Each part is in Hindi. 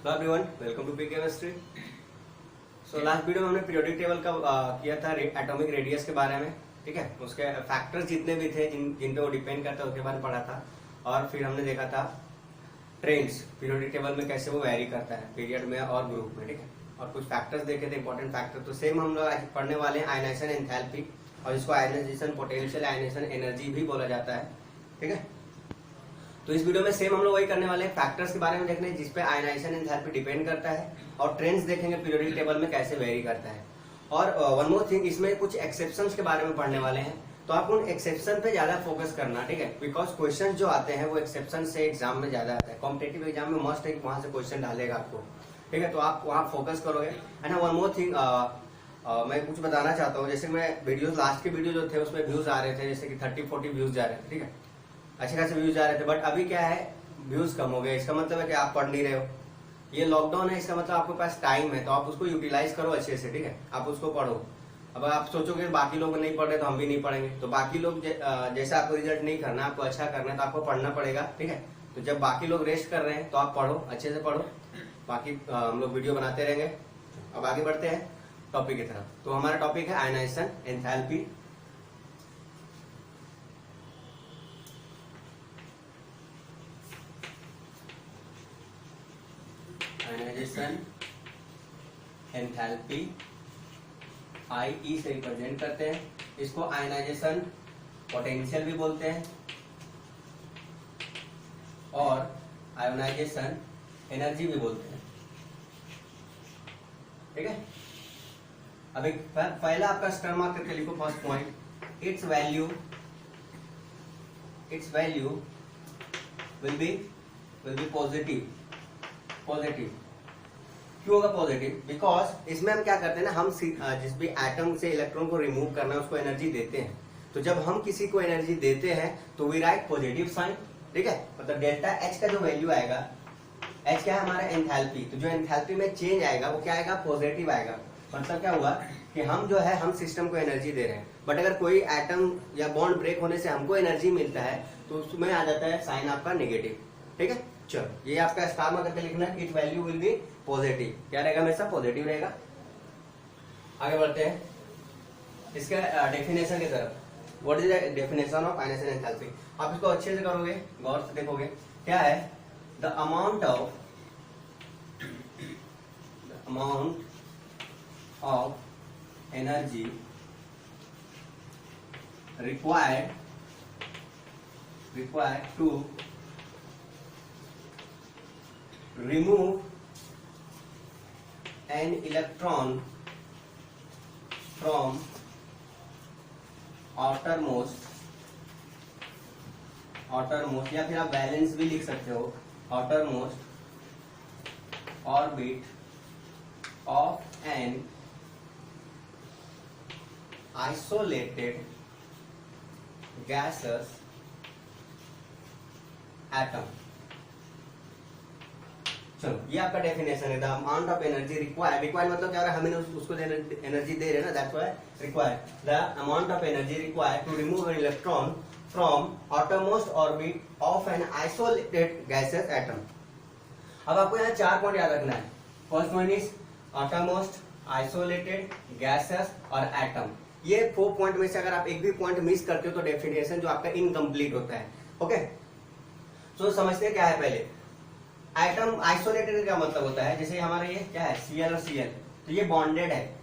Hello everyone, welcome to P chemistry. So last video में हमने पीरियोडिक टेबल का किया था एटॉमिक रेडियस के बारे में। ठीक है, उसके फैक्टर्स जितने भी थे जिन पे वो डिपेंड करता है उसके बारे में पढ़ा था। और फिर हमने देखा था ट्रेंड्स पीरियोडिक टेबल में कैसे वो वेरी करता है पीरियड में और ग्रुप में। ठीक है, और कुछ फैक्टर्स देखे थे, इंपॉर्टेंट फैक्टर। तो सेम हम लोग आज पढ़ने वाले हैं आयनाइजेशन एंथैल्पी, और इसको आयनाइजेशन पोटेंशियल, आयनाइजेशन एनर्जी भी बोला जाता है। ठीक है, तो इस वीडियो में सेम हम लोग वही करने वाले हैं, फैक्टर्स के बारे में देखने जिसपे आयनाइजेशन एंथैल्पी डिपेंड करता है, और ट्रेंड्स देखेंगे पीरियोडिक टेबल में कैसे वेरी करता है। और वन मोर थिंग, इसमें कुछ एक्सेप्शंस के बारे में पढ़ने वाले हैं, तो आप उन एक्सेप्शन पे ज्यादा फोकस करना। ठीक है, बिकॉज क्वेश्चन जो आते हैं वो एक्सेप्शन से एग्जाम में ज्यादा आता है। कॉम्पिटेटिव एग्जाम में मस्ट है, वहां से क्वेश्चन डालेगा आपको। ठीक है, तो आप वहाँ फोकस करोगे। एंड वन मोर थिंग, मैं कुछ बताना चाहता हूँ। जैसे मैं वीडियोस, लास्ट के वीडियो जो थे उसमें व्यूज आ रहे थे, जैसे कि 30-40 व्यूज जा रहे थे। ठीक है, अच्छे खासे व्यूज आ रहे थे, बट अभी क्या है, व्यूज कम हो गए। इसका मतलब है कि आप पढ़ नहीं रहे हो। ये लॉकडाउन है, इसका मतलब आपके पास टाइम है, तो आप उसको यूटिलाइज करो अच्छे से। ठीक है, आप उसको पढ़ो। अब आप सोचोगे बाकी लोग नहीं पढ़ रहे तो हम भी नहीं पढ़ेंगे, तो बाकी लोग जैसा आपको रिजल्ट नहीं करना, आपको अच्छा करना है तो आपको पढ़ना पड़ेगा। ठीक है, तो जब बाकी लोग रेस्ट कर रहे हैं तो आप पढ़ो, अच्छे से पढ़ो। बाकी हम लोग वीडियो बनाते रहेंगे। अब आगे बढ़ते हैं टॉपिक की तरफ। तो हमारा टॉपिक है आयनाइजेशन एंथैल्पी। आयनाइजेशन एंथैल्पी आई से रिप्रेजेंट करते हैं। इसको आयनाइजेशन पोटेंशियल भी बोलते हैं और आयोनाइजेशन एनर्जी भी बोलते हैं। ठीक है, अब एक पहला आपका स्टार मार्क करके लिखो first point. It's value will be positive. क्यों होगा पॉजिटिव? बिकॉज इसमें हम क्या करते हैं ना, हम जिस भी एटम से इलेक्ट्रॉन को रिमूव करना है उसको एनर्जी देते हैं। तो जब हम किसी को एनर्जी देते हैं तो वी राइट पॉजिटिव साइन। ठीक है, मतलब डेल्टा एच का जो वैल्यू आएगा, एच क्या है हमारा एंथैल्पी, तो जो एंथैल्पी में चेंज आएगा वो क्या आएगा, पॉजिटिव आएगा। मतलब क्या हुआ कि हम जो है हम सिस्टम को एनर्जी दे रहे हैं, बट अगर कोई एटम या बॉन्ड ब्रेक होने से हमको एनर्जी मिलता है तो उसमें आ जाता है साइन आपका नेगेटिव। ठीक है, चलो ये आपका स्टार मार्क करके लिखना है। It value will be positive. क्या रहेगा, हमेशा पॉजिटिव रहेगा। आगे बढ़ते हैं इसका डेफिनेशन की तरफ। What is the definition of ionization enthalpy? आप इसको अच्छे से करोगे, गौर से देखोगे। क्या है, the amount of energy required to remove an electron from outermost या फिर आप बैलेंस भी लिख सकते हो, outermost orbit of an isolated gaseous atom। चलो ये आपका डेफिनेशन है। The amount of energy required मतलब क्या हो रहा है, हमें उसको एनर्जी दे रहे हैं ना, that's why required. The amount of energy required to remove an electron from outermost orbit of an isolated gaseous atom. अब आपको यहाँ 4 पॉइंट याद रखना है। First point is outermost, isolated, gaseous और एटम। ये 4 पॉइंट में से अगर आप एक भी पॉइंट मिस करते हो तो डेफिनेशन जो आपका इनकम्प्लीट होता है। ओके, तो समझते हैं क्या है पहले। एटम आइसोलेटेड का मतलब होता है, जैसे हमारा ये क्या है, Cl और Cl, तो ये बॉन्डेड है।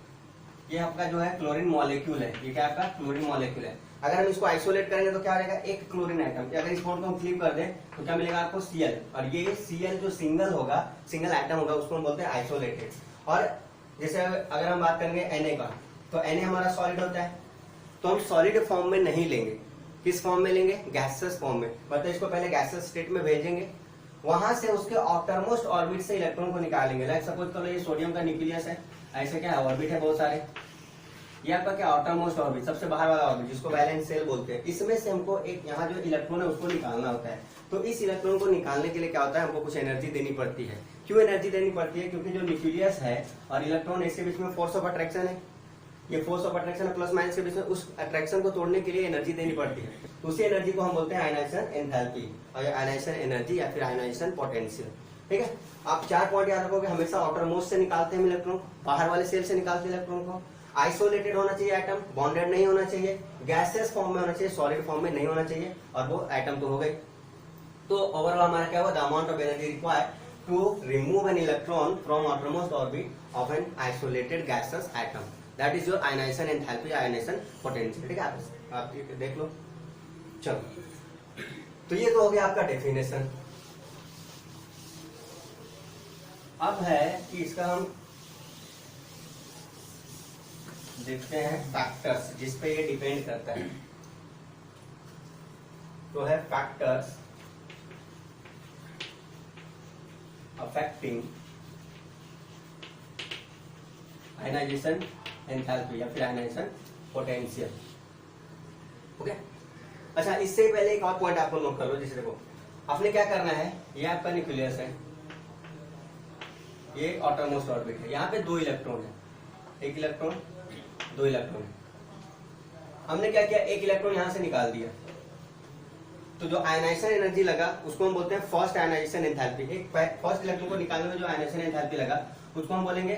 ये आपका जो है क्लोरीन मॉलिक्यूल है, ये क्या आपका क्लोरीन मॉलिक्यूल है। अगर हम इसको आइसोलेट करेंगे तो क्या रहेगा, एक क्लोरीन एटम। अगर इस बॉन्ड को हम फ्लिप कर दें तो क्या मिलेगा आपको, Cl। और ये Cl जो सिंगल एटम होगा उसको हम बोलते हैं आइसोलेटेड। और जैसे अगर हम बात करेंगे Na का, तो Na हमारा सॉलिड होता है, तो हम सॉलिड फॉर्म में नहीं लेंगे। किस फॉर्म में लेंगे, गैसेस फॉर्म में। मतलब इसको पहले गैसेस स्टेट में भेजेंगे, वहां से उसके आउटरमोस्ट ऑर्बिट से इलेक्ट्रॉन को निकालेंगे। लाइक सपोज करो ये सोडियम का न्यूक्लियस है, ऐसे क्या है ऑर्बिट है बहुत सारे। ये आपका क्या आउटरमोस्ट ऑर्बिट, सबसे बाहर वाला ऑर्बिट जिसको वैलेंस शेल बोलते हैं। इसमें से हमको एक यहाँ जो इलेक्ट्रॉन है उसको निकालना होता है। तो इस इलेक्ट्रॉन को निकालने के लिए क्या होता है, हमको कुछ एनर्जी देनी पड़ती है। क्यों एनर्जी देनी पड़ती है, क्योंकि जो न्यूक्लियस है और इलेक्ट्रॉन इसके बीच में फोर्स ऑफ अट्रैक्शन है। ये फोर्स ऑफ अट्रैक्शन है प्लस माइनस के बीच में, उस अट्रैक्शन को तोड़ने के लिए एनर्जी देनी पड़ती है। तो उसी एनर्जी को हम बोलते हैं आयनाइजेशन एंथैल्पी और आयनाइजेशन एनर्जी या फिर आयनाइजेशन पोटेंशियल। ठीक है। आप 4 पॉइंट याद रखोगे, हमेशा आउटर मोस्ट से निकालते हैं इलेक्ट्रॉन, बाहर वाले सेल से निकालते हैं इलेक्ट्रॉन को। आइसोलेटेड होना चाहिए एटम, बॉन्डेड नहीं होना चाहिए, गैसेस फॉर्म में होना चाहिए, सॉलिड फॉर्म में नहीं होना चाहिए, और वो एटम तो हो गई। तो ओवरऑल हमारा क्या हुआ, the amount of energy required to remove an electron from outermost orbit of an isolated gaseous atom, that is your ionization enthalpy, ionization potential। ठीक है, आप ये देख लो। चलो, तो ये तो हो गया आपका डेफिनेशन। अब है कि इसका हम देखते हैं फैक्टर्स जिस पे ये डिपेंड करता है। तो है फैक्टर्स affecting ionization enthalpy या फिर ionization potential। ओके, अच्छा इससे पहले एक और पॉइंट आपको नोट कर लो। जैसे देखो, आपने क्या करना है, ये आपका न्यूक्लियस है, ये आउटरमोस्ट ऑर्बिट है, यहाँ पे 2 इलेक्ट्रॉन है, 1 इलेक्ट्रॉन 2 इलेक्ट्रॉन। हमने क्या किया, 1 इलेक्ट्रॉन यहाँ से निकाल दिया, तो जो आयनाइजेशन एनर्जी लगा उसको हम बोलते हैं फर्स्ट आयनाइजेशन एंथैल्पी। एक फर्स्ट इलेक्ट्रॉन को निकालने में जो आयनाइजेशन एंथैल्पी लगा उसको हम बोलेंगे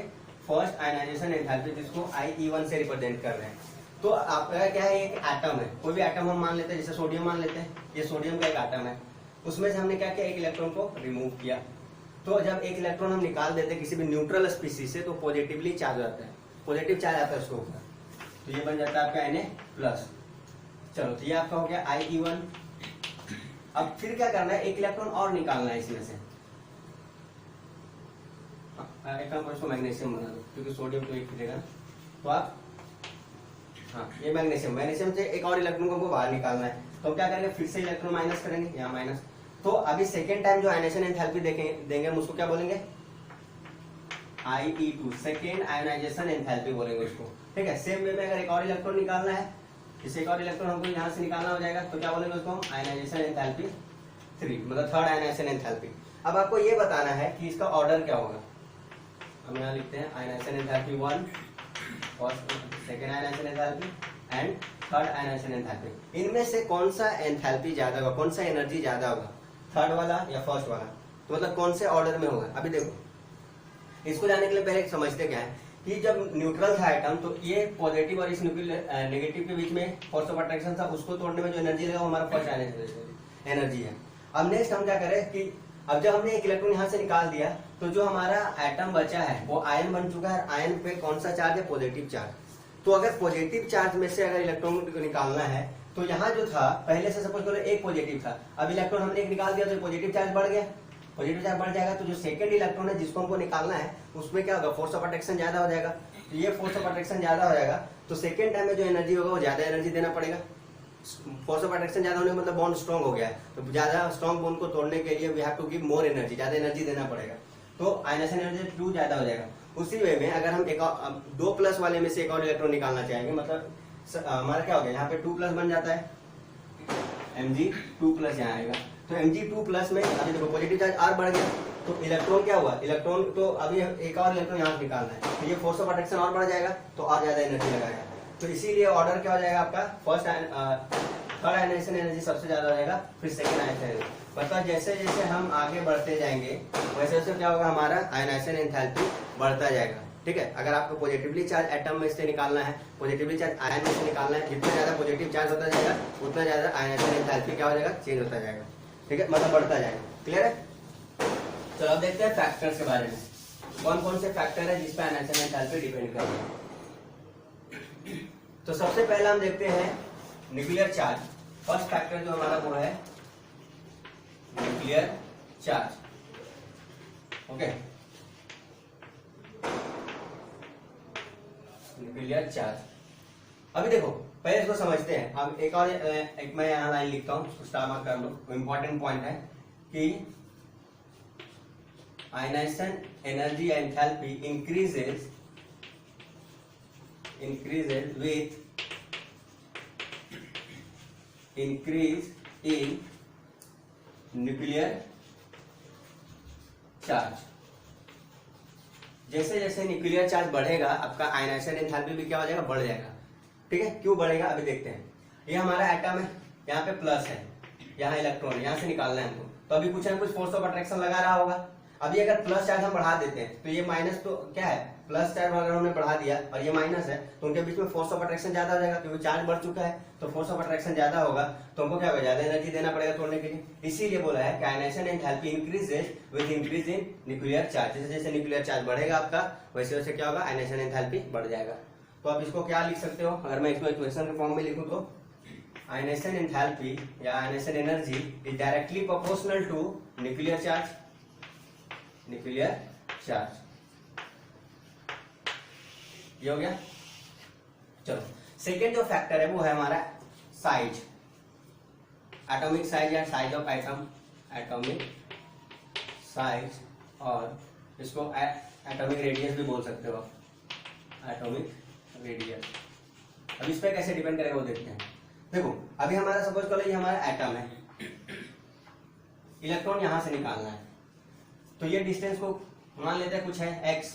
फर्स्ट आयनाइजेशन एंथैल्पी, जिसको IE1 से रिप्रेजेंट कर रहे हैं। तो आपका क्या है, एक एटम है, कोई भी एटम हम मान लेते हैं, जैसे सोडियम मान लेते हैं, ये सोडियम का एक एटम है, उसमें से हमने क्या किया, 1 इलेक्ट्रॉन को रिमूव किया। तो जब 1 इलेक्ट्रॉन हम निकाल देते हैं किसी भी न्यूट्रल स्पीसीज से, तो पॉजिटिवली चार्ज होता है, पॉजिटिव चार्ज आता है उसके ऊपर, तो ये बन जाता है आपका Na+। चलो, तो ये आपका हो गया IE1। अब फिर क्या करना है, 1 इलेक्ट्रॉन और निकालना है इसमें से। एक काम करो, मैग्नीशियम बना दो, क्योंकि सोडियम तो एक मिलेगा। तो आप ये मैग्नीशियम से 1 और इलेक्ट्रॉन को बाहर निकालना है। तो क्या करेंगे, फिर से इलेक्ट्रॉन माइनस करेंगे, यहाँ माइनस। तो अभी सेकेंड टाइम जो आयनाइजेशन एंथैल्पी देंगे हम उसको क्या बोलेंगे, IE2, सेकेंड आयनाइजेशन एंथैल्पी बोलेंगे उसको। ठीक है, सेम वे में अगर 1 और इलेक्ट्रॉन निकालना है, इसे 1 और इलेक्ट्रॉन हमको यहाँ से निकालना हो जाएगा, तो क्या बोलेंगे उसको हम आयनाइजेशन एंथैल्पी 3, मतलब थर्ड आयनाइजेशन एंथैल्पी। अब आपको ये बताना है कि इसका ऑर्डर क्या होगा। हम यहाँ लिखते हैं ionization enthalpy 1, first second ionization enthalpy and third ionization enthalpy. इनमें से कौन सा एंथैल्पी ज्यादा होगा, कौन सा एनर्जी ज्यादा होगा, थर्ड वाला या फर्स्ट वाला, तो मतलब कौन से ऑर्डर में होगा। अभी देखो, इसको जाने के लिए पहले समझते क्या है कि जब न्यूट्रल था एटम, तो ये पॉजिटिव और इस नेगेटिव के बीच में फोर्स ऑफ अट्रैक्शन था, उसको तोड़ने में जो एनर्जी लगा वो हमारा फर्स्ट एनर्जी है। अब नेक्स्ट हम क्या करें कि अब जब हमने 1 इलेक्ट्रॉन यहाँ से निकाल दिया, तो जो हमारा एटम बचा है वो आयन बन चुका है। आयन पे कौन सा चार्ज है, पॉजिटिव चार्ज। तो अगर पॉजिटिव चार्ज में से अगर इलेक्ट्रॉन को निकालना है, तो यहाँ जो था पहले से सपोज करो 1 पॉजिटिव था, अब इलेक्ट्रॉन हमने 1 निकाल दिया तो पॉजिटिव चार्ज बढ़ गया, पॉजिटिव चार्ज बढ़ जाएगा। तो जो सेकंड इलेक्ट्रॉन है जिसको हमको निकालना है, उसमें क्या होगा, फोर्स ऑफ अट्रैक्शन ज्यादा हो जाएगा। तो ये फोर्स ऑफ अट्रैक्शन ज्यादा हो जाएगा, तो सेकंड टाइम में जो एनर्जी होगा वो ज्यादा एनर्जी देना पड़ेगा। फोर्स ऑफ अट्रैक्शन ज्यादा होने का मतलब बॉन्ड स्ट्रॉन्ग हो गया है, तो ज्यादा स्ट्रॉन्ग बॉन्ड को तोड़ने के लिए we have to give more energy, ज्यादा एनर्जी देना पड़ेगा। तो आयनाइजेशन एनर्जी 2 ज्यादा हो जाएगा। उसी वे में अगर हम 2 प्लस वाले में से 1 और इलेक्ट्रॉन निकालना चाहेंगे, मतलब हमारा क्या हो गया, यहाँ पे 2 प्लस बन जाता है, Mg2+ यहाँ आएगा। तो Mg2+ में अभी देखो पॉजिटिव चार्ज R बढ़ गया, तो इलेक्ट्रॉन क्या हुआ, इलेक्ट्रॉन तो अभी 1 और इलेक्ट्रॉन यहाँ से निकालना है, तो ये फोर्स ऑफ अट्रैक्शन और बढ़ जाएगा, तो और ज्यादा एनर्जी लगाएगा। तो इसीलिए ऑर्डर क्या हो जाएगा आपका, थर्ड आयनाइजेशन एनर्जी सबसे ज्यादा हो जाएगा, फिर सेकंड आयनाइजेशन एनर्जी। मतलब जैसे जैसे हम आगे बढ़ते जाएंगे वैसे वैसे क्या होगा, हमारा आयनाइजेशन एंथैल्पी बढ़ता जाएगा। ठीक है, अगर आपको पॉजिटिवली चार्ज एटम में से निकालना है, पॉजिटिवली चार्ज आयन में से निकालना है, जितना ज्यादा पॉजिटिव चार्ज होता जाएगा उतना ज्यादा आयनाइजेशन एंथैल्पी क्या हो जाएगा, चेंज होता जाएगा। ठीक है, मतलब बढ़ता जाएगा। क्लियर है। चलो अब देखते हैं फैक्टर्स के बारे में, कौन कौन से फैक्टर है जिस पे आयनाइजेशन एंथैल्पी डिपेंड करता है। तो सबसे पहला हम देखते हैं न्यूक्लियर चार्ज। फर्स्ट फैक्टर जो हमारा वो है nuclear charge. Okay, nuclear charge. अभी देखो पहले इसको समझते हैं। अब एक मैं यहाँ लाइन लिखता हूँ, उसको स्टार मार्क कर लो। इंपॉर्टेंट पॉइंट है कि ionization energy enthalpy increases with increase in nuclear charge। जैसे जैसे न्यूक्लियर चार्ज बढ़ेगा आपका आयनाइजेशन एंथैल्पी भी क्या हो जाएगा, बढ़ जाएगा। ठीक है, क्यों बढ़ेगा अभी देखते हैं। ये हमारा एटम है, यहाँ पे प्लस है, यहाँ इलेक्ट्रॉन, यहाँ से निकालना है हमको, तो अभी कुछ ना कुछ फोर्स ऑफ अट्रैक्शन लगा रहा होगा। अभी अगर प्लस चार्ज हम बढ़ा देते हैं तो ये माइनस तो क्या है, प्लस चार्ज अगर हमने बढ़ा दिया और ये माइनस है तो उनके बीच में फोर्स ऑफ अट्रैक्शन ज्यादा हो जाएगा, क्योंकि चार्ज बढ़ चुका है तो फोर्स ऑफ अट्रैक्शन ज्यादा होगा, तो हमको क्या होगा, ज्यादा एनर्जी देना पड़ेगा तोड़ने के लिए। इसीलिए बोला है कि ionization enthalpy increases with increase in nuclear charge. जैसे जैसे न्यूक्लियर चार्ज बढ़ेगा आपका वैसे वैसे क्या होगा, आयनाइजेशन एंथैल्पी बढ़ जाएगा। तो आप इसको क्या लिख सकते हो, अगर मैं इसको इक्वेशन के फॉर्म में लिखूं तो आयनाइजेशन एंथैल्पी या ionization energy is directly proportional to nuclear charge, nuclear charge. ये हो गया। चलो सेकेंड जो फैक्टर है वो है हमारा साइज, एटॉमिक साइज या size of atom, atomic size, और इसको एटॉमिक रेडियस भी बोल सकते हो, एटॉमिक रेडियस। अब इस पे कैसे डिपेंड करेगा वो देखते हैं। देखो अभी हमारा सपोज करो ये हमारा एटम है, इलेक्ट्रॉन यहां से निकालना है, तो ये डिस्टेंस को मान लेते हैं कुछ है x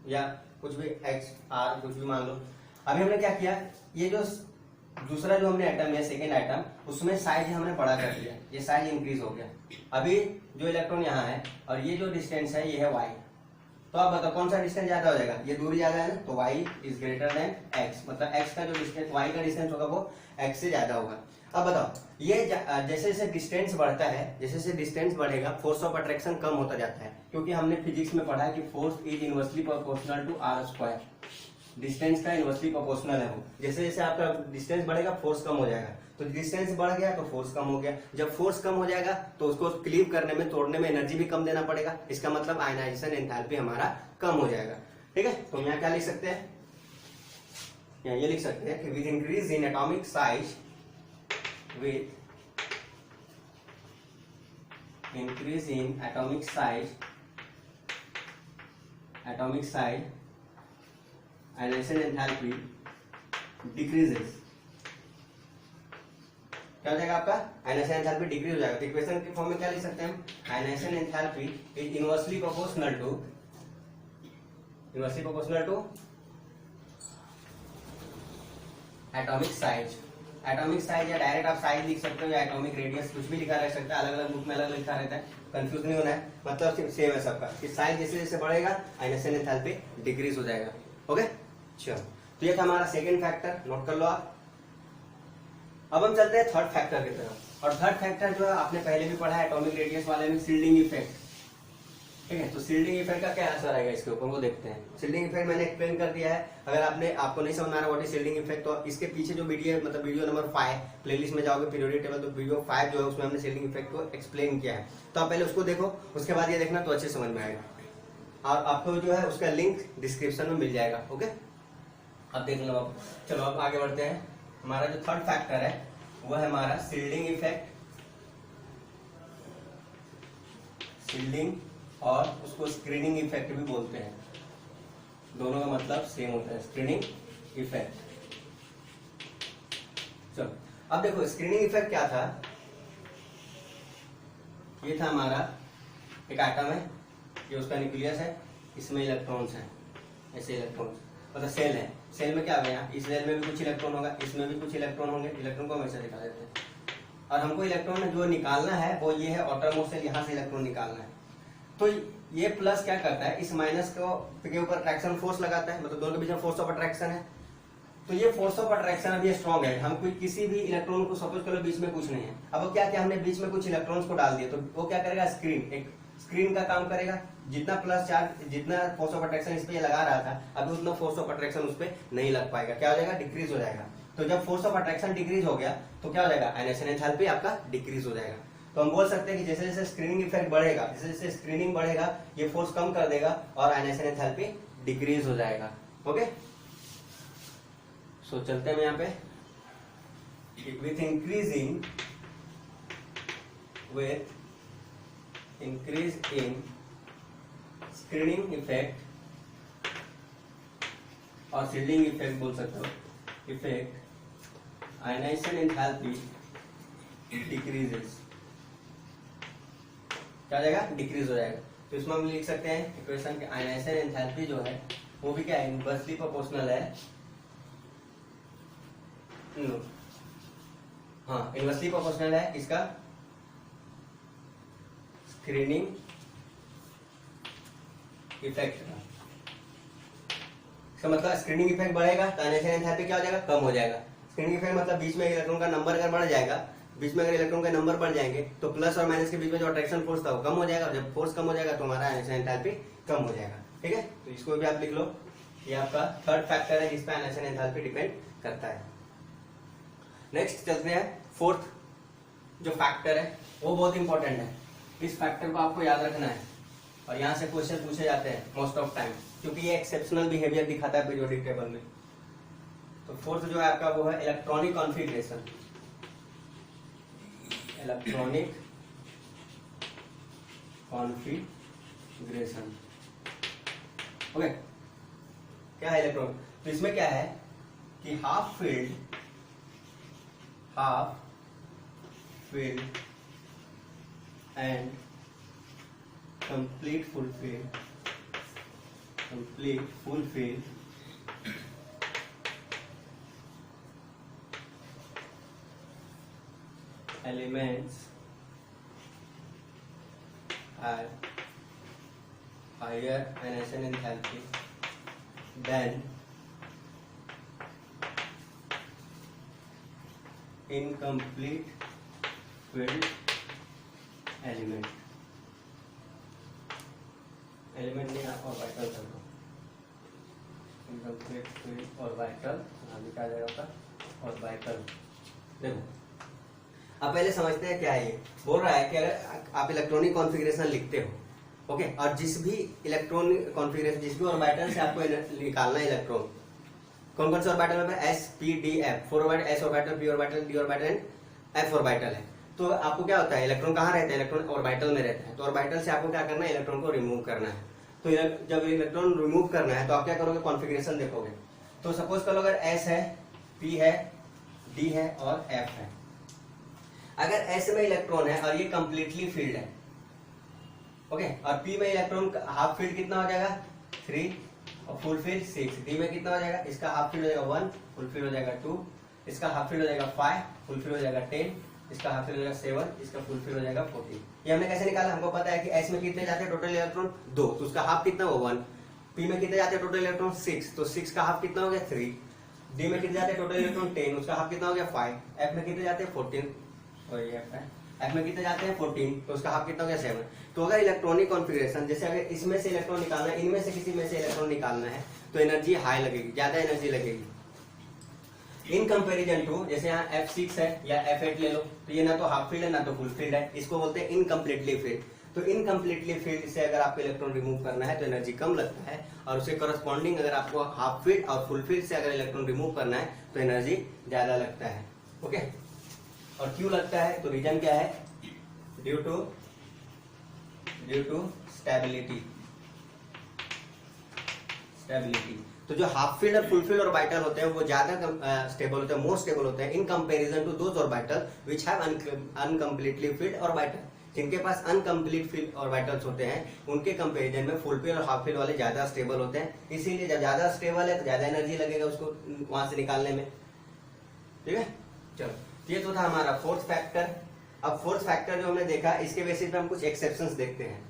या कुछ भी x r कुछ भी मान लो। अभी हमने क्या किया, ये जो दूसरा जो हमने एटम लिया सेकेंड एटम, उसमें साइज हमने बड़ा कर दिया, ये साइज इंक्रीज हो गया। अभी जो इलेक्ट्रॉन यहाँ है और ये जो डिस्टेंस है ये है y, तो आप बताओ कौन सा डिस्टेंस ज्यादा हो जाएगा, ये दूरी ज्यादा है ना, तो y is greater then x, मतलब x का जो डिस्टेंस y का डिस्टेंस होगा वो x से ज्यादा होगा। अब बताओ ये जैसे जैसे डिस्टेंस बढ़ता है, जैसे जैसे डिस्टेंस बढ़ेगा फोर्स ऑफ अट्रैक्शन कम होता जाता है, क्योंकि हमने फिजिक्स में पढ़ा है कि force is inversely proportional to R square, distance का इनवर्सली प्रोपोर्शनल है वो। जैसे जैसे आपका डिस्टेंस बढ़ेगा फोर्स कम हो जाएगा, तो डिस्टेंस बढ़ गया तो फोर्स कम हो गया, जब फोर्स कम हो जाएगा तो उसको क्लीव करने में, तोड़ने में एनर्जी भी कम देना पड़ेगा, इसका मतलब आयनाइजेशन एंथैल्पी हमारा कम हो जाएगा। ठीक है, तो यहाँ क्या लिख सकते हैं, यहाँ ये लिख सकते हैं कि with increase in atomic size, with increase in atomic size, ionization enthalpy decreases। क्या हो जाएगा आपका, आयनाइजेशन एंथैल्पी डिक्रीज हो जाएगा। तो इक्वेशन के फॉर्म में क्या लिख सकते हैं हम, ionization enthalpy is inversely proportional to atomic size. Atomic size या डायरेक्ट आप साइज लिख सकते हो या एटॉमिक रेडियस, कुछ भी लिखा रह सकता है, अलग अलग बुक में अलग अलग लिखा रहता है, कंफ्यूज नहीं होना है, मतलब सिर्फ सेम है सबका कि साइज जैसे जैसे बढ़ेगा आयनाइजेशन एंथैल्पी डिक्रीज हो जाएगा। ओके चलो, तो ये था हमारा सेकंड फैक्टर, नोट कर लो आप। अब हम चलते हैं थर्ड फैक्टर की तरफ, और थर्ड फैक्टर जो है आपने पहले भी पढ़ा है एटॉमिक रेडियस वाले में, शील्डिंग इफेक्ट। ठीक है, तो शील्डिंग इफेक्ट का क्या असर आएगा इसके ऊपर वो देखते हैं। शील्डिंग इफेक्ट मैंने एक्सप्लेन कर दिया है, अगर आपको नहीं समझ आ रहा व्हाट इज शील्डिंग इफेक्ट तो इसके पीछे जो वीडियो है, मतलब वीडियो नंबर 5 प्लेलिस्ट में जाओगे पीरियोडिक टेबल, तो वीडियो 5 जो है उसमें हमने शील्डिंग इफेक्ट को एक्सप्लेन किया है, तो आप पहले उसको देखो, उसके बाद ये देखना तो अच्छे समझ में आएगा, और आपको जो है उसका लिंक डिस्क्रिप्शन में मिल जाएगा। ओके, अब देख लो आप। चलो अब आगे बढ़ते हैं। हमारा जो थर्ड फैक्टर है वो है हमारा शील्डिंग इफेक्ट, शील्डिंग, और उसको स्क्रीनिंग इफेक्ट भी बोलते हैं, दोनों का मतलब सेम होता है, स्क्रीनिंग इफेक्ट। चलो अब देखो स्क्रीनिंग इफेक्ट क्या था, ये था हमारा एक एटम है, ये उसका न्यूक्लियस है, इसमें इलेक्ट्रॉन्स हैं, ऐसे इलेक्ट्रॉन्स, मतलब सेल है, सेल में क्या होगा, यहाँ इस सेल में भी कुछ इलेक्ट्रॉन होगा, इसमें भी कुछ इलेक्ट्रॉन होंगे, इलेक्ट्रॉन को हमेशा दिखा देते हैं, और हमको इलेक्ट्रॉन जो निकालना है वो ये है, आउटरमोस्ट सेल, यहाँ से इलेक्ट्रॉन निकालना है। तो ये प्लस क्या करता है, इस माइनस को के ऊपर अट्रैक्शन फोर्स लगाता है, मतलब दोनों के बीच में फोर्स ऑफ अट्रैक्शन है, तो ये फोर्स ऑफ अट्रैक्शन अभी स्ट्रॉन्ग है। हम कोई किसी भी इलेक्ट्रॉन को सपोज करो बीच में कुछ नहीं है, अब क्या क्या हमने बीच में कुछ इलेक्ट्रॉन्स को डाल दिया, तो वो क्या करेगा, स्क्रीन, एक स्क्रीन का काम करेगा, जितना प्लस चार्ज, जितना फोर्स ऑफ अट्रैक्शन इस पे लगा रहा था, अभी उतना फोर्स ऑफ अट्रैक्शन उस पर नहीं लग पाएगा, क्या हो जाएगा, डिक्रीज हो जाएगा। तो जब फोर्स ऑफ अट्रैक्शन डिक्रीज हो गया तो क्या हो जाएगा, आयनाइजेशन एंथैल्पी आपका डिक्रीज हो जाएगा। तो हम बोल सकते हैं कि जैसे जैसे स्क्रीनिंग इफेक्ट बढ़ेगा, जैसे जैसे स्क्रीनिंग बढ़ेगा ये फोर्स कम कर देगा और आयनाइजेशन एंथैल्पी डिक्रीज हो जाएगा। ओके, सो चलते हैं यहाँ पे, with increase in screening effect और शील्डिंग इफेक्ट बोल सकते हो, इफेक्ट आयनाइजेशन एंथैल्पी डिक्रीजेस, क्या हो जाएगा, डिक्रीज हो जाएगा। तो इसमें हम लिख सकते हैं इक्वेशन के आयनाइजेशन एंथैल्पी जो है वो भी क्या है, इनवर्सली प्रोपोर्शनल है, हाँ इनवर्सली प्रोपोर्शनल है इसका स्क्रीनिंग इफेक्ट का। इसका मतलब स्क्रीनिंग इफेक्ट बढ़ेगा तो आयनाइजेशन एंथैल्पी क्या हो जाएगा, कम हो जाएगा। स्क्रीनिंग इफेक्ट मतलब बीच में इलेक्ट्रॉन का नंबर अगर बढ़ जाएगा, बीच में अगर इलेक्ट्रॉन का नंबर बढ़ जाएंगे तो प्लस और माइनस के बीच में जो अट्रैक्शन फोर्स था वो कम हो जाएगा, और जब फोर्स कम हो जाएगा तो हमारा आयनाइजेशन एंथैल्पी कम हो जाएगा। ठीक है, तो इसको भी आप लिख लो, ये आपका थर्ड फैक्टर है जिस पे आयनाइजेशन एंथैल्पी डिपेंड करता है। नेक्स्ट चलते हैं फोर्थ जो फैक्टर है वो बहुत इंपॉर्टेंट है, इस फैक्टर को आपको याद रखना है और यहाँ से क्वेश्चन पूछे जाते हैं मोस्ट ऑफ टाइम, क्योंकि ये एक्सेप्शनल बिहेवियर दिखाता है पीरियोडिक टेबल में। तो फोर्थ जो है आपका वो है electronic configuration. Electronic configuration, okay. क्या है इलेक्ट्रॉन, तो इसमें क्या है कि half field and complete full field elements are higher ionization enthalpy than incomplete filled element नहीं ऑर्बिटल कर दो, इनकम्प्लीट फील्ड ऑर्बिटल लिखा जाएगा ऑर्बिटल। देखो अब पहले समझते हैं क्या है ये। बोल रहा है कि अगर आप इलेक्ट्रॉनिक कॉन्फ़िगरेशन लिखते हो, ओके, और जिस भी इलेक्ट्रॉनिक कॉन्फ़िगरेशन, जिस भी ऑर्बिटल से आपको निकालना है इलेक्ट्रॉन, कौन कौन से ऑर्बिटल में, S P D F, 4 orbital, S orbital, P orbital, D orbital and F orbital है। तो आपको क्या होता है, इलेक्ट्रॉन कहाँ रहता है, इलेक्ट्रॉन ऑर्बिटल में रहता है। तो ऑर्बिटल से आपको क्या करना है, इलेक्ट्रॉन को रिमूव करना है। तो जब इलेक्ट्रॉन रिमूव करना है तो आप क्या करोगे, कॉन्फ़िगरेशन देखोगे। तो सपोज करो अगर एस है, पी है, डी है और एफ है। अगर एस में इलेक्ट्रॉन है और ये कंप्लीटली फील्ड है, ओके, और पी में इलेक्ट्रॉन हाफ फील्ड कितना हो जाएगा, 3 और फुल फील्ड 6। डी में कितना हो जाएगा, इसका हाफ फील्ड हो जाएगा 1, फुल फील्ड हो जाएगा 2, इसका हाफ फील्ड हो जाएगा 5, फुल फील्ड हो जाएगा 10, इसका हाफ फील्ड हो जाएगा 7, इसका फुल फील्ड हो जाएगा 14। ये हमने कैसे निकाला, हमको पता है कि एस में कितने जाते हैं टोटल इलेक्ट्रॉन 2, तो उसका हाफ कितना हो 1। पी में कितने जाते हैं टोटल इलेक्ट्रॉन 6, तो 6 का हाफ कितना हो गया 3। डी में कितने जाते हैं टोटल इलेक्ट्रॉन 10, उसका हाफ कितना हो गया 5। एफ में कितने जाते हैं 14, और ये एफ में कितने जाते हैं 14, तो उसका हाफ कितना हो गया 7। तो अगर इलेक्ट्रॉनिक कॉन्फ़िगरेशन, जैसे अगर इसमें से इलेक्ट्रॉन निकालना है, इनमें से किसी में से इलेक्ट्रॉन निकालना है, तो एनर्जी हाई लगेगी, ज्यादा एनर्जी लगेगी इन कंपैरिजन टू, जैसे यहाँ F6 है या F8 ले लो, तो ये ना तो हाफ फील्ड है ना तो फुल फील्ड है, इसको बोलते हैं इनकम्प्लीटली फील्ड। तो इनकम्प्लीटली फील्ड से अगर आपको इलेक्ट्रॉन रिमूव करना है तो एनर्जी कम लगता है, और उसके करस्पॉन्डिंग अगर आपको हाफ फील्ड और फुल फील्ड से अगर इलेक्ट्रॉन रिमूव करना है तो एनर्जी ज्यादा लगता है, ओके। और क्यों लगता है, तो रीजन क्या है, ड्यू टू स्टेबिलिटी। तो जो हाफ फील्ड और फुल फील्ड ऑर्बिटल होते हैं वो ज्यादा स्टेबल होते हैं, मोर स्टेबल होते हैं in comparison to those orbital which have uncompletely filled orbital. जिनके पास अनकंप्लीट फील्ड ऑर्बिटल्स होते हैं उनके कंपैरिजन में फुल फील्ड और हाफ फील्ड वाले ज्यादा स्टेबल होते हैं, इसीलिए जब ज्यादा स्टेबल है तो ज्यादा एनर्जी लगेगा उसको वहां से निकालने में, ठीक है। चलो, ये तो था हमारा फोर्थ फैक्टर। अब फोर्थ फैक्टर जो हमने देखा, इसके बेसिस पे हम कुछ एक्सेप्शंस देखते हैं।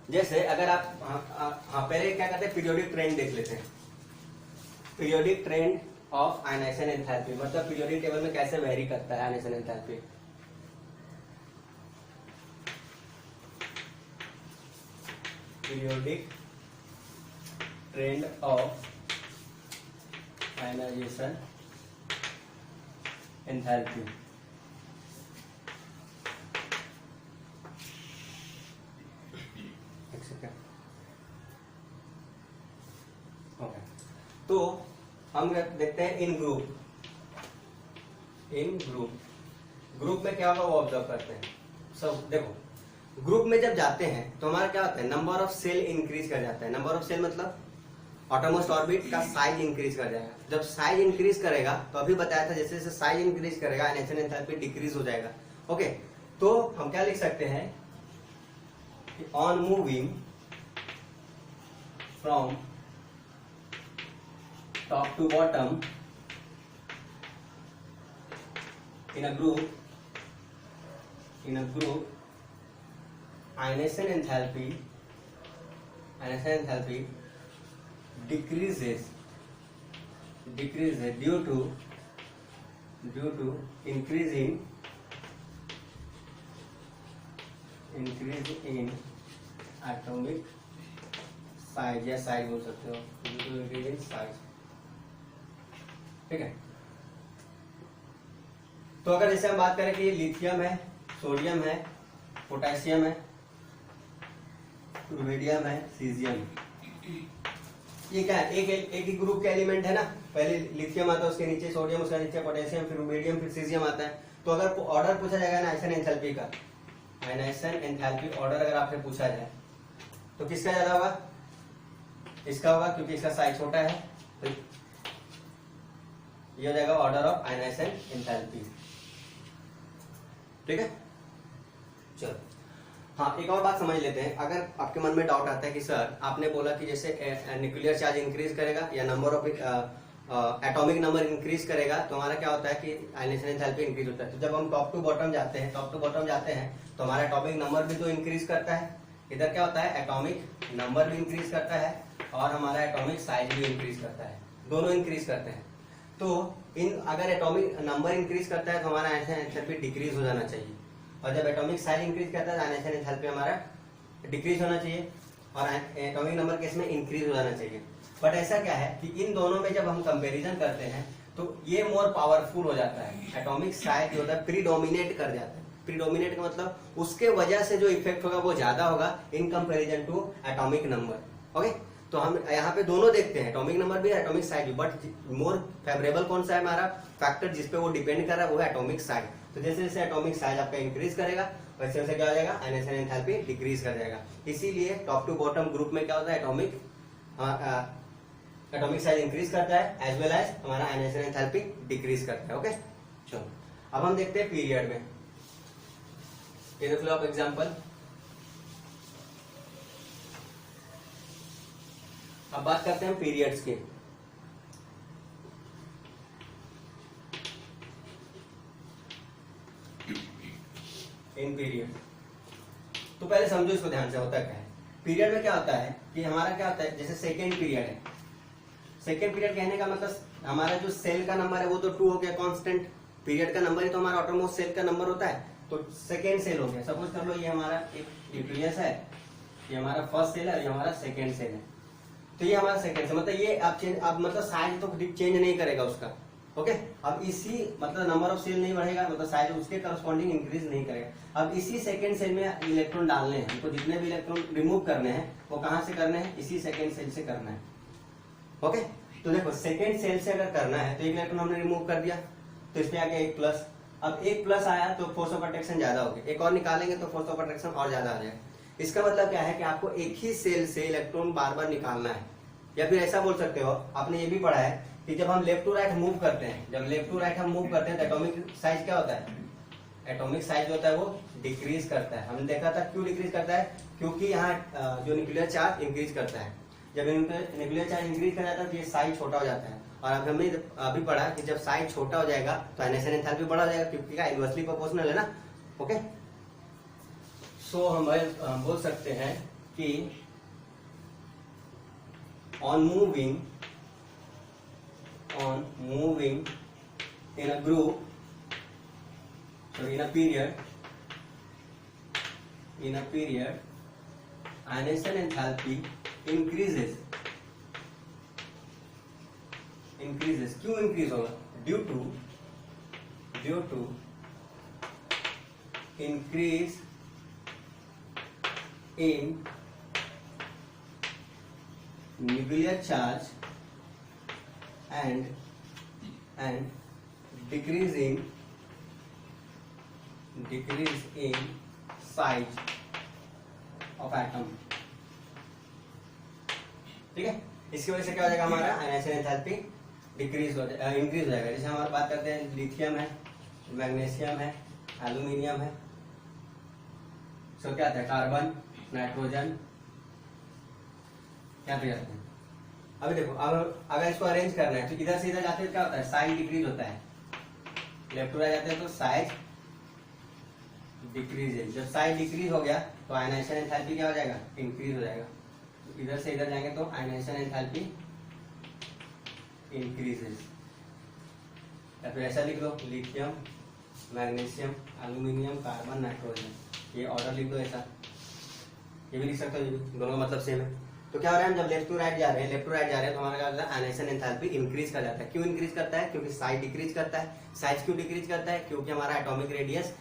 जैसे अगर आप पहले क्या करते हैं, पीरियोडिक ट्रेंड देख लेते हैं। Periodic trend of ionization enthalpy, मतलब पीरियोडिक टेबल में कैसे वेरी करता है ionization enthalpy. Periodic trend of ionization enthalpy. तो हम देखते हैं इन ग्रुप में क्या होगा वो ऑब्जर्व करते हैं। सब देखो, ग्रुप में जब जाते हैं तो हमारा क्या होता है, नंबर ऑफ सेल इंक्रीज कर जाता है। नंबर ऑफ सेल मतलब ऑटोमोस्ट ऑर्बिट का साइज इंक्रीज कर जाएगा। जब साइज इंक्रीज करेगा, तो अभी बताया था जैसे जैसे साइज इंक्रीज करेगा आयनाइजेशन एंथैल्पी डिक्रीज हो जाएगा, ओके। तो हम क्या लिख सकते हैं, on moving from top to bottom in a group in a group, ionization enthalpy decreases due to increase in atomic size, या साइज बोल सकते हो, due to increase in size। ठीक है, तो अगर जैसे हम बात करें कि ये लिथियम है, सोडियम है, पोटेशियम है, रुबिडियम है, सीजियम, ये क्या है, एक ही ग्रुप के एलिमेंट है ना। पहले लिथियम आता है, उसके नीचे सोडियम, उसके नीचे पोटेशियम, फिर रुबिडियम, फिर सीजियम आता है। तो अगर ऑर्डर पूछा जाएगा ना आयनाइजेशन एंथैल्पी का, आयनाइजेशन एंथैल्पी ऑर्डर अगर आपसे पूछा जाए तो किसका ज्यादा होगा? इसका होगा, क्योंकि इसका साइज छोटा है। तो ये हो जाएगा ऑर्डर ऑफ आयनाइजेशन एंथैल्पी। ठीक है, चलो हाँ, एक और बात समझ लेते हैं। अगर आपके मन में डाउट आता है कि सर आपने बोला कि जैसे न्यूक्लियर चार्ज इंक्रीज करेगा या number of atomic number increase करेगा तो हमारा क्या होता है कि आयनाइजेशन एंथैल्पी इंक्रीज होता है। तो जब हम टॉप टू बॉटम जाते हैं तो हमारा एटॉमिक नंबर भी तो इंक्रीज करता है। इधर क्या होता है, एटॉमिक नंबर भी इंक्रीज करता है और हमारा एटॉमिक साइज भी इंक्रीज करता है, दोनों इंक्रीज करते हैं। तो अगर एटॉमिक नंबर इंक्रीज करता है तो हमारा आयनाइजेशन एंथैल्पी डिक्रीज हो जाना चाहिए, और जब एटॉमिक साइज इंक्रीज करता है तो आयनाइजेशन एंथैल्पी हमारा डिक्रीज होना चाहिए और एटॉमिक नंबर केस में इंक्रीज हो जाना चाहिए। बट ऐसा क्या है कि इन दोनों में जब हम कंपैरिजन करते हैं तो ये मोर पावरफुल हो जाता है। एटॉमिक साइज जो होता है प्रीडोमिनेट कर जाता है। प्रीडोमिनेट का मतलब उसके वजह से जो इफेक्ट होगा वो ज्यादा होगा in comparison to atomic number. Okay, तो हम यहाँ पे दोनों देखते हैं, एटॉमिक नंबर भी एटॉमिक साइज भी, बट मोर फेवरेबल कौन सा है हमारा फैक्टर जिसपे वो डिपेंड कर रहा है, वो है एटॉमिक साइज। तो जैसे जैसे एटॉमिक साइज आपका इंक्रीज करेगा वैसे वैसे क्या हो जाएगा, आयनाइजेशन एंथैल्पी डिक्रीज कर जाएगा। इसीलिए टॉप टू बॉटम ग्रुप में क्या होता है, एटॉमिक साइज इंक्रीज करता है एज वेल एज हमारा आयनाइजेशन एंथैल्पी डिक्रीज करता है। ओके, चलो अब हम देखते हैं पीरियड में। ये देख लो आप एग्जांपल। अब बात करते हैं पीरियड्स की। इन पीरियड, तो पहले समझो इसको ध्यान से, होता क्या है। पीरियड में क्या होता है कि हमारा क्या होता है, जैसे सेकेंड पीरियड है। सेकेंड पीरियड कहने का मतलब हमारा जो सेल का नंबर है वो तो 2 हो गया कांस्टेंट। पीरियड का नंबर ही तो हमारा ऑटोमोस्ट सेल का नंबर होता है। तो सेकेंड सेल हो गया। सपोज कर लो ये हमारा एक न्यूक्लियस है, ये हमारा फर्स्ट सेल है, ये हमारा सेकेंड सेल है। तो ये हमारा सेकेंड सेल, मतलब ये अब मतलब साइज तो चेंज नहीं करेगा उसका। ओके, अब इसी मतलब नंबर ऑफ सेल नहीं बढ़ेगा, मतलब साइज उसके करस्पॉन्डिंग इंक्रीज नहीं करेगा। अब इसी सेकेंड सेल में इलेक्ट्रॉन डालने हैं, हमको जितने भी इलेक्ट्रॉन रिमूव करने हैं वो कहाँ से करने हैं, इसी सेकेंड सेल से करना है। ओके, तो देखो सेकेंड सेल से अगर करना है तो एक इलेक्ट्रॉन हमने रिमूव कर दिया, तो इसमें आ गया एक प्लस। अब एक प्लस आया तो फोर्स ऑफ अट्रैक्शन ज्यादा हो गया, एक और निकालेंगे तो फोर्स ऑफ अट्रैक्शन और ज्यादा आ जाएगा। इसका मतलब क्या है कि आपको एक ही सेल से इलेक्ट्रॉन बार बार निकालना है। या फिर ऐसा बोल सकते हो, आपने ये भी पढ़ा है कि जब हम लेफ्ट टू राइट मूव करते हैं, जब लेफ्ट टू राइट हम मूव करते हैं तो एटॉमिक साइज क्या होता है, एटॉमिक साइज होता है वो डिक्रीज करता है। हमने देखा था क्यों डिक्रीज करता है, क्योंकि यहाँ जो न्यूक्लियर चार्ज इंक्रीज करता है। जब न्यूक्लियर चार्ज इंक्रीज कर जाता है तो ये साइज छोटा हो जाता है। और हमने अभी पढ़ा कि जब साइज छोटा हो जाएगा तो आयनाइजेशन एंथैल्पी बड़ा हो जाएगा, क्योंकि क्या इनवर्सली प्रोपोर्शनल है ना। ओके, सो हम बोल सकते हैं कि on moving in a group, so in a period ionization enthalpy increases। क्यों इंक्रीज होगा, due to increase in nuclear charge and decrease in size of atom। ठीक है, इसकी वजह से क्या हो जाएगा, हमारा आयनाइजेशन एंथैल्पी इंक्रीज हो जाएगा। जैसे हम बात करते हैं लिथियम है, मैग्नीशियम है, एल्यूमिनियम है, सो क्या आता है, कार्बन, नाइट्रोजन, क्या पे जाते हैं। अभी देखो, अब अगर इसको अरेंज करना है तो इधर से इधर जाते हैं क्या होता है, साइज डिक्रीज होता है। लेफ्ट टू राइट जाते हैं तो साइज डिक्रीजेज। जब साइज डिक्रीज हो गया तो आयनाइजेशन एंथैल्पी क्या हो जाएगा, इंक्रीज हो जाएगा। तो इधर से इधर जाएंगे तो आयनाइजेशन एंथैल्पी इंक्रीजेज। या फिर ऐसा लिख लो, lithium magnesium aluminium carbon nitrogen, ये ऑर्डर लिख दो ऐसा। ये भी लिख सकते हो, ये भी दोनों का मतलब सेम है। तो क्या हो रहा है, हम जब लेफ्ट टू राइट जा रहे हैं, लेफ्ट टू राइट जा रहे हैं तो हमारा क्या होता है, आयनाइजेशन एंथैल्पी इंक्रीज कर जाता है। क्यों इंक्रीज करता है, क्योंकि साइज डिक्रीज करता है। साइज क्यों डिक्रीज करता है, क्योंकि हमारा एटॉमिक रेडियस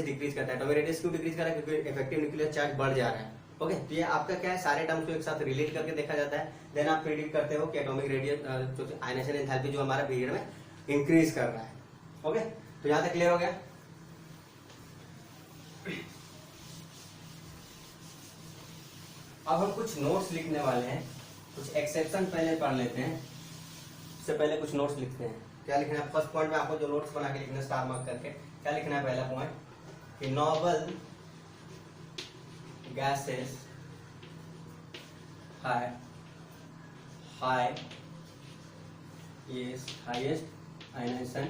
डिक्रीज करता है। एटॉमिक रेडियस क्यों डिक्रीज कर रहा है, क्योंकि इफेक्टिव न्यूक्लियर चार्ज बढ़ जा रहा है। ओके, तो ये आपका क्या है, सारे टर्म्स को एक साथ रिलेट करके देखा जाता है। देन आप प्रेडिक्ट करते हो कि एटॉमिक रेडियस आयनाइजेशन एंथैल्पी जो हमारा पीरियड में इंक्रीज कर रहा है। ओके, तो यहां तक क्लियर हो गया। अब हम कुछ नोट्स लिखने वाले हैं, कुछ एक्सेप्शन पहले पढ़ लेते हैं। उससे पहले कुछ नोट्स लिखते हैं। क्या लिखना है, फर्स्ट पॉइंट में आपको जो नोट्स बना के लिखना है स्टार मार्क करके, क्या लिखना है पहला पॉइंट कि noble gases highest ionization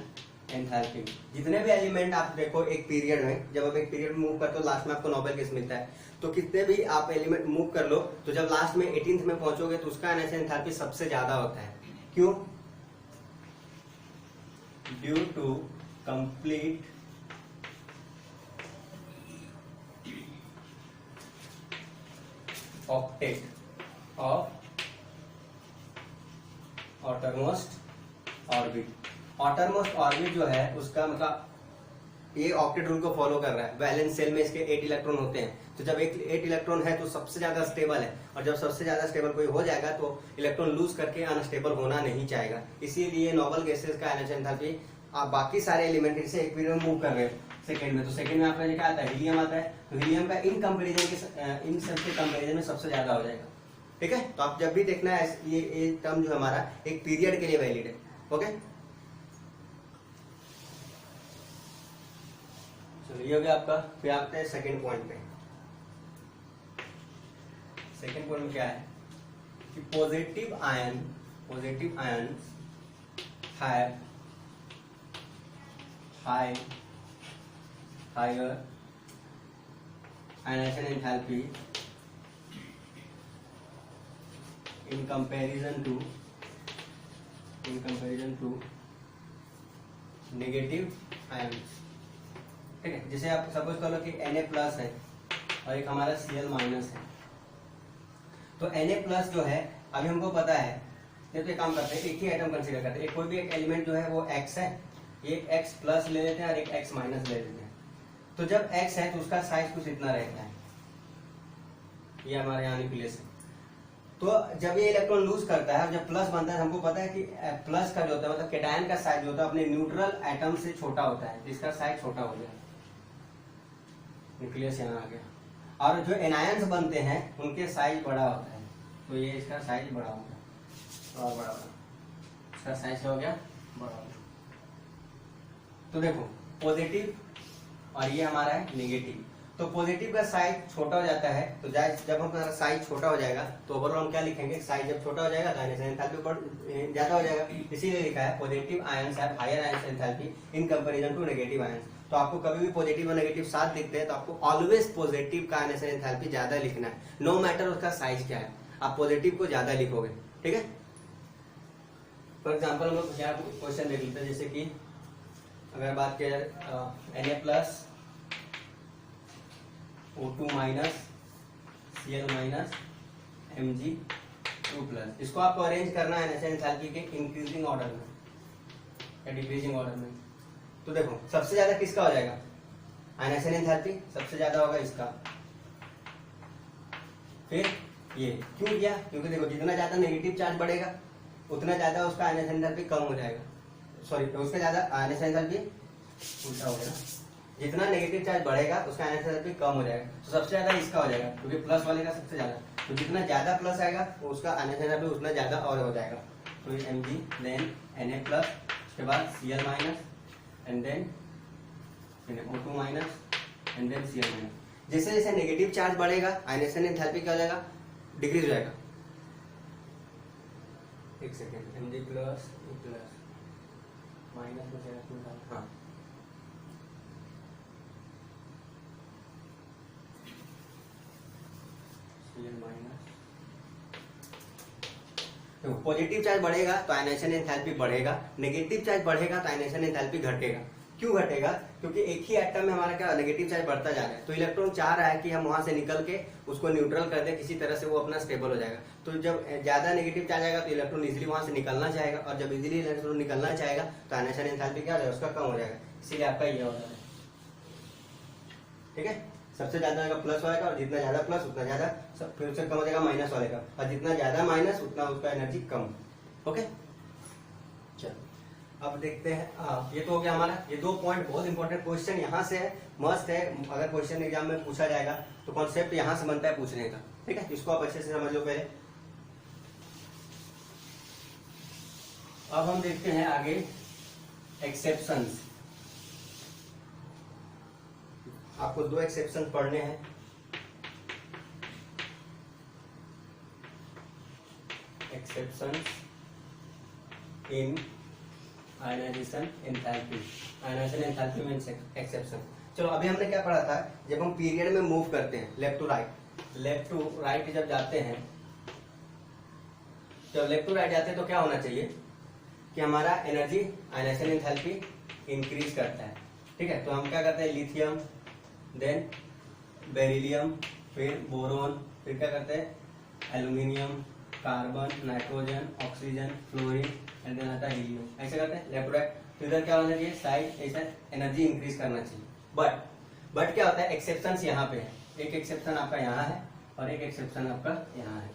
enthalpy. जितने भी एलिमेंट आप देखो एक पीरियड में, जब आप एक पीरियड में मूव करते हो लास्ट में आपको नोबेल गैस मिलता है। तो कितने भी आप एलिमेंट मूव कर लो, तो जब लास्ट में 18th में पहुंचोगे तो उसका आयनाइजेशन एंथैल्पी सबसे ज्यादा होता है। क्यों, due to complete octet of outermost orbit. outermost orbit जो है उसका मतलब ये ऑक्टेट रूल को फॉलो कर रहा है। वैलेंस सेल में इसके 8 इलेक्ट्रॉन होते हैं, तो जब 8 इलेक्ट्रॉन है तो सबसे ज्यादा स्टेबल है, और जब सबसे ज्यादा स्टेबल कोई हो जाएगा तो इलेक्ट्रॉन लूज करके अनस्टेबल होना नहीं चाहेगा। इसीलिए नोबल गैसेस का आयनाइजेशन एंथैल्पी, आप बाकी सारे एलिमेंट से एक पीरियड में मूव कर रहे हो सेकंड में, तो सेकंड में आपका क्या आता है, हीलियम आता है। तो हीलियम का इन कंपेरिजन के इन सबके कंपेरिजन में सबसे ज्यादा हो जाएगा। ठीक है, तो आप जब भी देखना है ये टर्म जो हमारा एक पीरियड के लिए वैलिड है। ओके, चलो ये हो गया आपका। फिर आते हैं सेकंड पॉइंट पे। सेकंड पॉइंट में क्या है कि positive ion have higher ionization enthalpy in comparison to negative ions. ठीक है, जैसे आप सपोज कर लो कि Na प्लस है और एक हमारा Cl माइनस है। तो Na प्लस जो है, अभी हमको पता है, ये तो एक काम करते हैं, एक ही आइटम कंसीडर करते हैं। कोई भी एक एलिमेंट जो है वो x है, एक x प्लस ले लेते हैं और एक x माइनस ले लेते हैं। तो जब x है तो उसका साइज कुछ इतना रहता है, ये हमारे यहाँ न्यूक्लियस है। तो जब ये इलेक्ट्रॉन लूज करता है, जब प्लस बनता है, हमको पता है कि प्लस का जो होता है मतलब कैटायन का साइज जो होता है अपने न्यूट्रल एटम से छोटा होता है, तो इसका साइज छोटा हो गया, न्यूक्लियस यहाँ आ गया। और जो एनायंस बनते हैं उनके साइज बड़ा होता है, तो ये इसका साइज बड़ा हो गया और बड़ा बड़ा, इसका साइज हो गया बड़ा हो गया। तो देखो पॉजिटिव और ये हमारा है नेगेटिव। तो पॉजिटिव का साइज छोटा हो जाता है, तो जब हमारा साइज छोटा हो जाएगा तो ओवरऑल हम क्या लिखेंगे, साइज जब छोटा हो जाएगा तो आयनाइजेशन एंथैल्पी ज्यादा हो जाएगा। इसीलिए लिखा है positive ions have higher ionization enthalpy in comparison to negative ions. तो आपको कभी भी पॉजिटिव और नेगेटिव साथ दिखते हैं तो आपको ऑलवेज पॉजिटिव का आयनाइजेशन एंथैल्पी ज्यादा लिखना है, नो मैटर उसका साइज क्या है, आप पॉजिटिव को ज्यादा लिखोगे। ठीक है, फॉर एग्जाम्पल हम लोग क्वेश्चन देख लेते हैं, जैसे कि अगर बात करें Na plus O2 minus Cl minus Mg2 plus, इसको आपको अरेंज करना है आयनाइजेशन एंथैल्पी के इंक्रीजिंग ऑर्डर में या डिक्रीजिंग ऑर्डर में। तो देखो सबसे ज्यादा किसका हो जाएगा, आयनाइजेशन एंथैल्पी सबसे ज्यादा होगा इसका। फिर ये क्यों किया, क्योंकि देखो जितना ज्यादा नेगेटिव चार्ज बढ़ेगा उतना ज्यादा उसका आयनाइजेशन एंथैल्पी कम हो जाएगा, सॉरी उसका ज्यादा आयनाइजेशन एंथैल्पी उल्टा हो गया, जितना नेगेटिव चार्ज बढ़ेगा उसका आयनाइजेशन एंथैल्पी कम हो जाएगा। तो सबसे ज्यादा इसका हो जाएगा क्योंकि प्लस वाले का सबसे ज्यादा, तो जितना ज्यादा प्लस आएगा तो उसका आयनाइजेशन एंथैल्पी उतना ज्यादा और हो जाएगा। तो Mg देन Na प्लस, उसके बाद Cl minus and then O2 minus and then Cl minus. जैसे जैसे नेगेटिव चार्ज बढ़ेगा आयनाइजेशन एंथैल्पी क्या हो जाएगा, डिक्रीज हो जाएगा। एक सेकेंड, Mg प्लस माइनस हो जाएगा, हाँ तो पॉजिटिव चार्ज बढ़ेगा तो आयनाइजेशन एंथैल्पी बढ़ेगा, नेगेटिव चार्ज बढ़ेगा तो आयनाइजेशन एंथैल्पी घटेगा। क्यों घटेगा? क्योंकि एक ही एटम में हमारा क्या नेगेटिव चार्ज बढ़ता जा रहा है, तो इलेक्ट्रॉन चाह रहा है कि हम वहां से निकल के उसको न्यूट्रल कर दें, किसी तरह से वो अपना स्टेबल हो जाएगा। तो जब ज्यादा नेगेटिव चार्ज आएगा तो इलेक्ट्रॉन इजीली वहां से निकलना चाहेगा, और जब इजीली इलेक्ट्रॉन निकलना चाहेगा तो आयनाइजेशन एंथैल्पी क्या हो जाएगा, उसका कम हो जाएगा। इसीलिए आपका ये हो जाएगा, ठीक है। सबसे ज्यादा आएगा प्लस वाले का, और जितना ज्यादा प्लस उतना ज्यादा, फिर उससे कम हो जाएगा माइनस वाले का, और जितना ज्यादा माइनस उतना उसका एनर्जी कम। ओके, चलो अब देखते हैं। ये तो हो गया हमारा, ये 2 पॉइंट बहुत इंपॉर्टेंट क्वेश्चन यहाँ से है, मस्त है। अगर क्वेश्चन एग्जाम में पूछा जाएगा तो कॉन्सेप्ट यहाँ से बनता है पूछने का, ठीक है। इसको आप अच्छे से समझ लो पहले। अब हम देखते हैं आगे एक्सेप्शंस। आपको 2 एक्सेप्शन पढ़ने हैं। एक्सेप्शंस इन आयनाइजेशन एंथैल्पी, आयनाइजेशन एंथैल्पी में एक्सेप्शन। चलो अभी हमने क्या पढ़ा था, जब हम पीरियड में मूव करते हैं लेफ्ट टू राइट जब जाते हैं, जब लेफ्ट टू राइट जाते हैं तो क्या होना चाहिए कि हमारा एनर्जी आयनाइजेशन एंथैल्पी इंक्रीज करता है, ठीक है। तो हम क्या करते हैं, लिथियम, देन बेरिलियम, फिर बोरोन, फिर क्या करते हैं aluminium, carbon, nitrogen, oxygen, fluorine, and then आता है हीलियम। ऐसे करते हैं लेफ्ट राइट। तो इधर क्या होना चाहिए, साइड ऐसा एनर्जी इंक्रीज करना चाहिए। बट क्या होता है, एक्सेप्शन यहाँ पे है। एक एक्सेप्शन आपका यहाँ है और एक एक्सेप्शन आपका यहाँ है।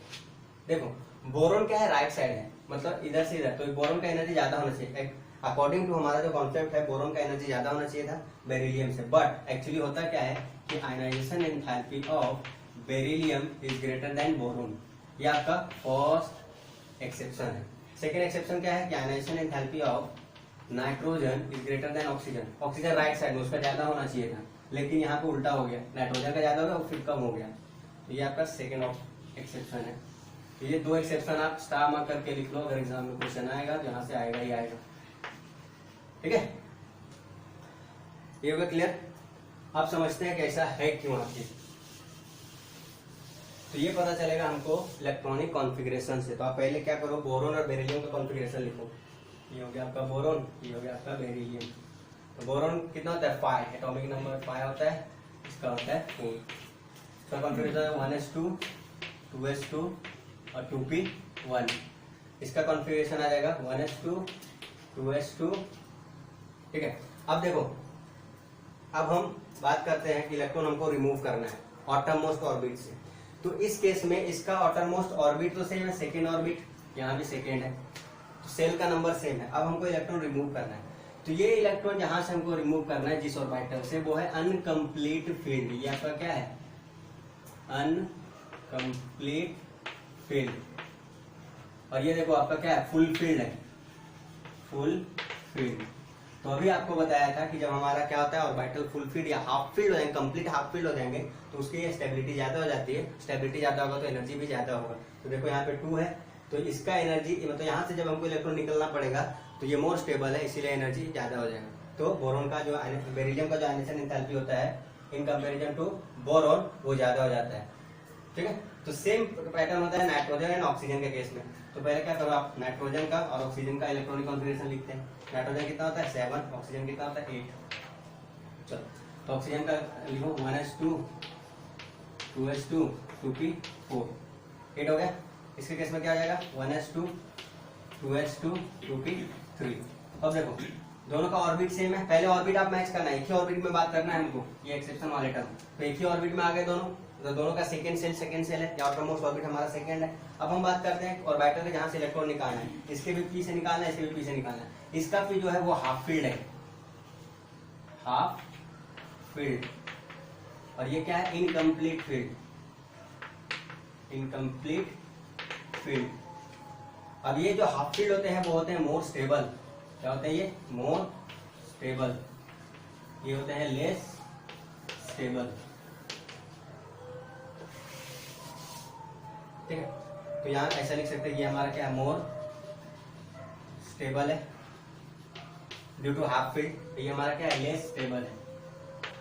देखो बोरोन क्या है, राइट साइड है, मतलब इधर से इधर, तो बोरोन का एनर्जी ज्यादा होना चाहिए। अकॉर्डिंग टू हमारा जो कॉन्सेप्ट है, बोरोन का एनर्जी ज्यादा होना चाहिए था बेरिलियम से। बट एक्चुअली होता क्या है कि ionization enthalpy of beryllium is greater than boron. ये आपका फर्स्ट एक्सेप्शन है। सेकेंड एक्सेप्शन क्या है कि ionization enthalpy of nitrogen is greater than oxygen. Oxygen right side में, उसका ज्यादा होना चाहिए था, लेकिन यहाँ पे उल्टा हो गया, नाइट्रोजन का ज्यादा हो गया और फिर कम हो गया। तो ये आपका सेकेंड एक्सेप्शन है। तो ये 2 एक्सेप्शन आप स्टार मार्क करके लिख लो, अगर एग्जाम में क्वेश्चन आएगा तो यहाँ से आएगा ही आएगा, ठीक है। ये होगा क्लियर। आप समझते हैं कैसा है क्यों आपकी, तो ये पता चलेगा हमको इलेक्ट्रॉनिक कॉन्फ़िगरेशन से। तो आप पहले क्या करो, बोरोन और बेरिलियम का कॉन्फ़िगरेशन लिखो। ये हो गया आपका बोरोन, ये हो गया आपका बेरिलियम। तो बोरोन कितना होता है, 5, एटॉमिक नंबर 5 होता है, इसका होता है 4। इसका कॉन्फ़िगरेशन है 1s2, 2s2 और 2p1। इसका कॉन्फ़िगरेशन आ जाएगा 1s2, 2s2, ठीक है। अब देखो, अब हम बात करते हैं कि इलेक्ट्रॉन हमको रिमूव करना है ऑटममोस्ट ऑर्बिट से। तो इस केस में इसका ऑटममोस्ट ऑर्बिट तो सेम है, सेकेंड ऑर्बिट, यहाँ भी सेकेंड है, तो सेल का नंबर सेम है। अब हमको इलेक्ट्रॉन रिमूव करना है, तो ये इलेक्ट्रॉन जहां से हमको रिमूव करना है जिस ऑर्बिटल से, वो है अनकंप्लीट फील्ड। ये आपका क्या है, अनकंप्लीट फील्ड। और ये देखो आपका क्या है, फुल फील्ड है, फुल फील्ड। तो अभी आपको बताया था कि जब हमारा क्या होता है ऑर्बिटल फुल फील्ड या हाफ फील्ड हो जाएंगे, कंप्लीट हाफ फील्ड हो जाएंगे, तो उसकी स्टेबिलिटी ज्यादा हो जाती है। स्टेबिलिटी ज्यादा होगा तो एनर्जी भी ज्यादा होगा। तो देखो यहाँ पे 2 है, तो इसका एनर्जी मतलब यहाँ से जब हमको इलेक्ट्रॉन निकलना पड़ेगा तो ये मोर स्टेबल है, इसीलिए एनर्जी ज्यादा हो जाएगा। तो बोरोन का जो बेरिलियम का जो आयनाइजेशन एंथैल्पी होता है इन कंपैरिजन टू बोरोन, वो ज्यादा हो जाता है, ठीक है। तो सेम पैटर्न होता है नाइट्रोजन एंड ऑक्सीजन के केस में। तो पहले क्या करो आप, नाइट्रोजन का और ऑक्सीजन का इलेक्ट्रॉनिक कॉन्फ़िगरेशन लिखते हैं। नाइट्रोजन कितना होता है 7, ऑक्सीजन कितना होता है 8। चलो तो ऑक्सीजन का लिखो 1s2, 2s2, 2p4, 8 हो गया। इसके केस में क्या आ जाएगा 1s2, 2s2, 2p3। अब देखो दोनों का ऑर्बिट सेम है, पहले ऑर्बिट आप मैच करना है, एक ही ऑर्बिट में बात करना है हमको, ये एक्सेप्शन वाले टर्म। तो एक ही ऑर्बिट में आ गए दोनों, तो दोनों का सेकंड सेल है, या आउटरमोस्ट ऑर्बिट हमारा सेकंड है। अब हम बात करते हैं ऑर्बिटल के जहां से इलेक्ट्रॉन निकालना है, इसके भी पी से निकालना है, इसके भी पी से निकालना है। इसका पी जो है वो हाफ फील्ड है, हाफ फील्ड, और ये क्या है इनकम्प्लीट फील्ड, इनकम्प्लीट फील्ड। अब ये जो हाफ फील्ड होते हैं वो होते हैं मोर स्टेबल। क्या होते हैं ये, मोर स्टेबल। ये होते हैं लेस स्टेबल, ठीक है। तो यहाँ ऐसा लिख सकते हैं, ये हमारा क्या है मोर स्टेबल है ड्यू टू हाफ फील्ड। ये हमारा क्या है लेस स्टेबल है,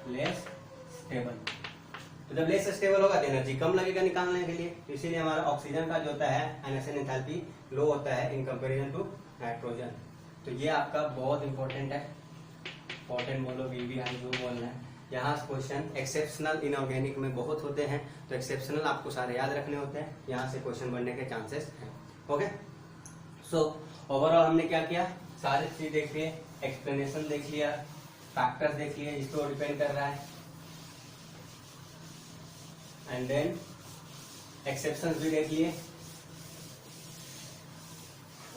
लेस स्टेबल। तो जब लेस स्टेबल होगा तो एनर्जी कम लगेगा निकालने के लिए, तो इसीलिए हमारा ऑक्सीजन का जो होता है NSN एंथैल्पी लो होता है इन कंपैरिजन टू नाइट्रोजन। तो ये आपका बहुत इंपॉर्टेंट है, इंपॉर्टेंट बोलो VVI जो बोलना है। यहाँ क्वेश्चन एक्सेप्शनल इनऑर्गेनिक में बहुत होते हैं, तो एक्सेप्शनल आपको सारे याद रखने होते हैं, यहाँ से क्वेश्चन बनने के चांसेस हैं। ओके, सो ओवरऑल हमने क्या किया, सारी चीज देख लिए, एक्सप्लेनेशन देख लिया, फैक्टर्स देख लिए जिस पर डिपेंड कर रहा है, एंड देन एक्सेप्शंस भी देख लिए।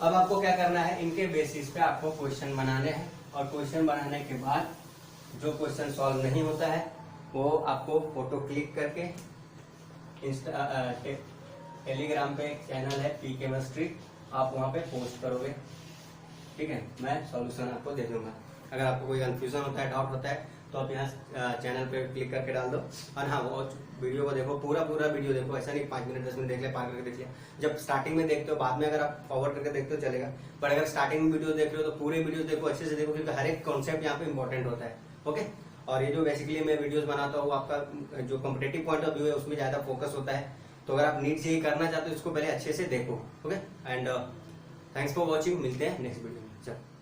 अब आपको क्या करना है, इनके बेसिस पे आपको क्वेश्चन बनाने हैं, और क्वेश्चन बनाने के बाद जो क्वेश्चन सॉल्व नहीं होता है वो आपको फोटो क्लिक करके टेलीग्राम पे एक चैनल है पी केमिस्ट्री, आप वहां पे पोस्ट करोगे, ठीक है, मैं सॉल्यूशन आपको दे दूंगा। अगर आपको कोई कंफ्यूजन होता है, डाउट होता है, तो आप यहाँ चैनल पे क्लिक करके डाल दो। और हाँ, वो वीडियो को देखो, पूरा वीडियो देखो, ऐसा नहीं 5 मिनट 10 मिनट देख लिया, पार करके देख लिया। जब स्टार्टिंग में देखते हो, बाद में अगर आप फॉरवर्ड करके देखते हो चलेगा, पर अगर स्टार्टिंग में वीडियो देख रहे हो तो पूरे वीडियो देखो, अच्छे से देखो, क्योंकि हर एक कॉन्सेप्ट यहाँ पे इंपॉर्टेंट होता है। ओके, और ये जो बेसिकली मैं वीडियोस बनाता हूँ, आपका जो कॉम्पिटेटिव पॉइंट ऑफ व्यू है उसमें ज्यादा फोकस होता है, तो अगर आप नीट से ही करना चाहते हो इसको पहले अच्छे से देखो। Okay, and thanks for watching, मिलते हैं नेक्स्ट वीडियो में। चलो।